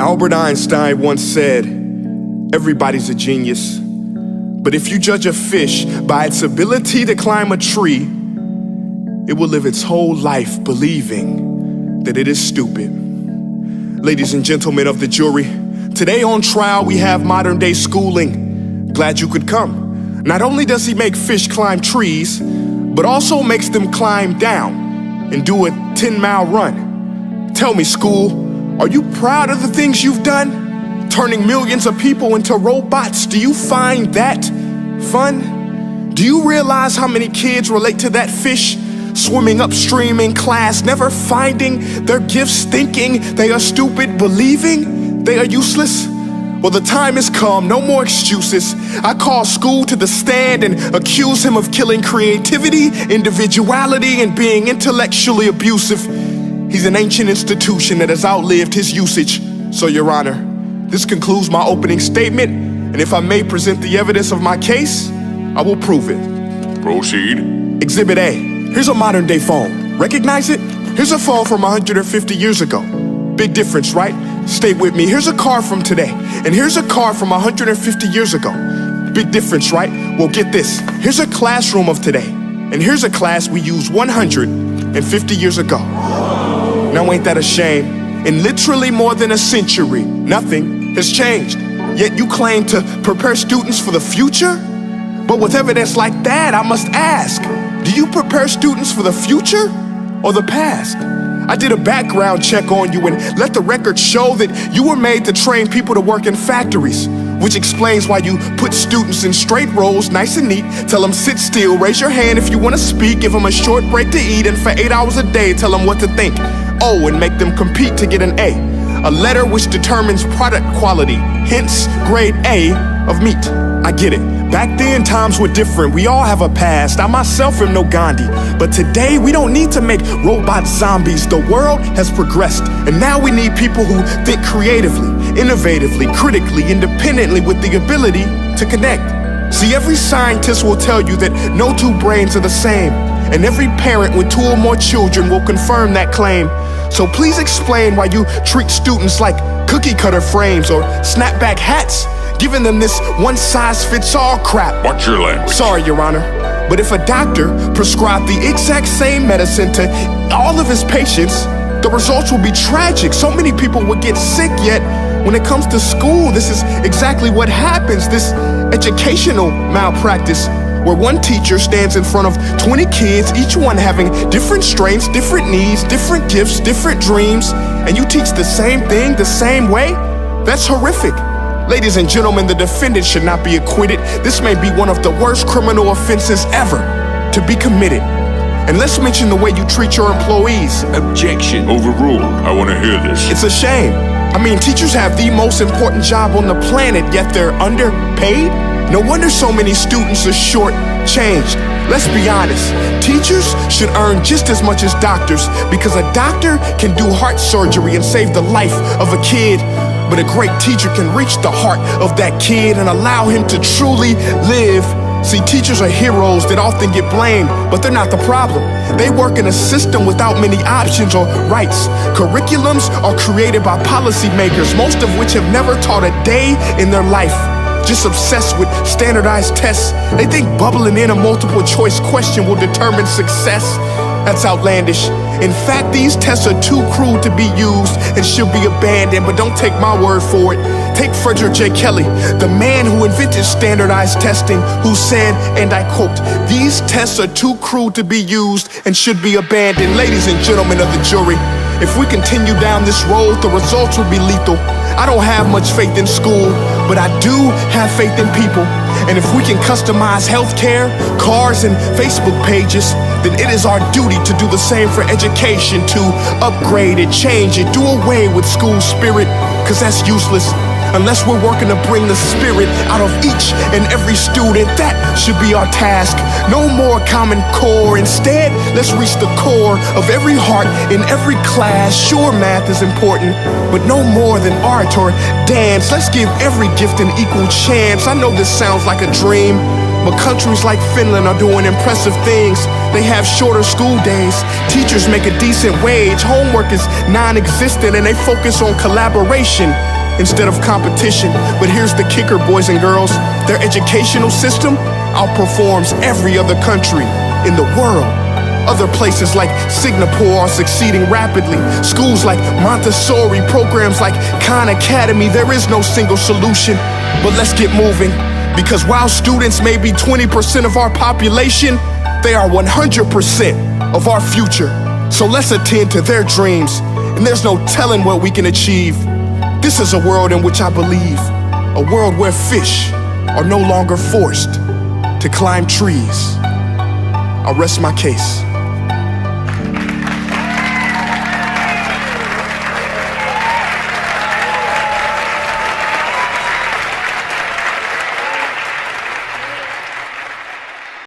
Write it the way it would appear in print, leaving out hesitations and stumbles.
Albert Einstein once said, "Everybody's a genius, but if you judge a fish by its ability to climb a tree, it will live its whole life believing that it is stupid." Ladies and gentlemen of the jury, today on trial we have modern day schooling. Glad you could come. Not only does he make fish climb trees, but also makes them climb down and do a 10-mile run. Tell me, school, are you proud of the things you've done? Turning millions of people into robots, do you find that fun? Do you realize how many kids relate to that fish swimming upstream in class, never finding their gifts, thinking they are stupid, believing they are useless? Well, the time has come, no more excuses. I call school to the stand and accuse him of killing creativity, individuality, and being intellectually abusive. He's an ancient institution that has outlived his usage. So, Your Honor, this concludes my opening statement, and if I may present the evidence of my case, I will prove it. Proceed. Exhibit A. Here's a modern day phone. Recognize it? Here's a phone from 150 years ago. Big difference, right? Stay with me. Here's a car from today, and here's a car from 150 years ago. Big difference, right? Well, get this. Here's a classroom of today, and here's a class we used 150 years ago. Now ain't that a shame? In literally more than a century, nothing has changed. Yet you claim to prepare students for the future? But with evidence like that, I must ask, do you prepare students for the future or the past? I did a background check on you and let the record show that you were made to train people to work in factories, which explains why you put students in straight rows, nice and neat, tell them sit still, raise your hand if you want to speak, give them a short break to eat, and for 8 hours a day, tell them what to think. Oh, and make them compete to get an A, a letter which determines product quality, hence grade A of meat. I get it. Back then, times were different. We all have a past. I myself am no Gandhi. But today, we don't need to make robot zombies. The world has progressed. And now we need people who think creatively, innovatively, critically, independently, with the ability to connect. See, every scientist will tell you that no two brains are the same. And every parent with 2 or more children will confirm that claim. So please explain why you treat students like cookie cutter frames or snapback hats, giving them this one-size-fits-all crap. Watch your language. Sorry, Your Honor, but if a doctor prescribed the exact same medicine to all of his patients, the results will be tragic. So many people would get sick, yet when it comes to school, this is exactly what happens, this educational malpractice, where one teacher stands in front of 20 kids, each one having different strengths, different needs, different gifts, different dreams, and you teach the same thing the same way? That's horrific. Ladies and gentlemen, the defendant should not be acquitted. This may be one of the worst criminal offenses ever to be committed. And let's mention the way you treat your employees. Objection. Overruled. I want to hear this. It's a shame. I mean, teachers have the most important job on the planet, yet they're underpaid? No wonder so many students are short-changed. Let's be honest, teachers should earn just as much as doctors, because a doctor can do heart surgery and save the life of a kid. But a great teacher can reach the heart of that kid and allow him to truly live. See, teachers are heroes that often get blamed, but they're not the problem. They work in a system without many options or rights. Curriculums are created by policymakers, most of which have never taught a day in their life. Just obsessed with standardized tests. They think bubbling in a multiple choice question will determine success. That's outlandish. In fact, these tests are too crude to be used and should be abandoned, but don't take my word for it. Take Frederick J. Kelly, the man who invented standardized testing, who said, and I quote, "These tests are too crude to be used and should be abandoned." Ladies and gentlemen of the jury, if we continue down this road, the results will be lethal. I don't have much faith in school, but I do have faith in people. And if we can customize healthcare, cars, and Facebook pages, then it is our duty to do the same for education, to upgrade it, change it, do away with school spirit, because that's useless. Unless we're working to bring the spirit out of each and every student, that should be our task. No more Common Core. Instead, let's reach the core of every heart in every class. Sure, math is important, but no more than art or dance. Let's give every gift an equal chance. I know this sounds like a dream, but countries like Finland are doing impressive things. They have shorter school days. Teachers make a decent wage. Homework is non-existent, and they focus on collaboration. instead of competition. But here's the kicker, boys and girls. Their educational system outperforms every other country in the world. Other places like Singapore are succeeding rapidly. Schools like Montessori, programs like Khan Academy. There is no single solution, but let's get moving. Because while students may be 20% of our population, they are 100% of our future. So let's attend to their dreams, and there's no telling what we can achieve. This is a world in which I believe, a world where fish are no longer forced to climb trees. I'll rest my case.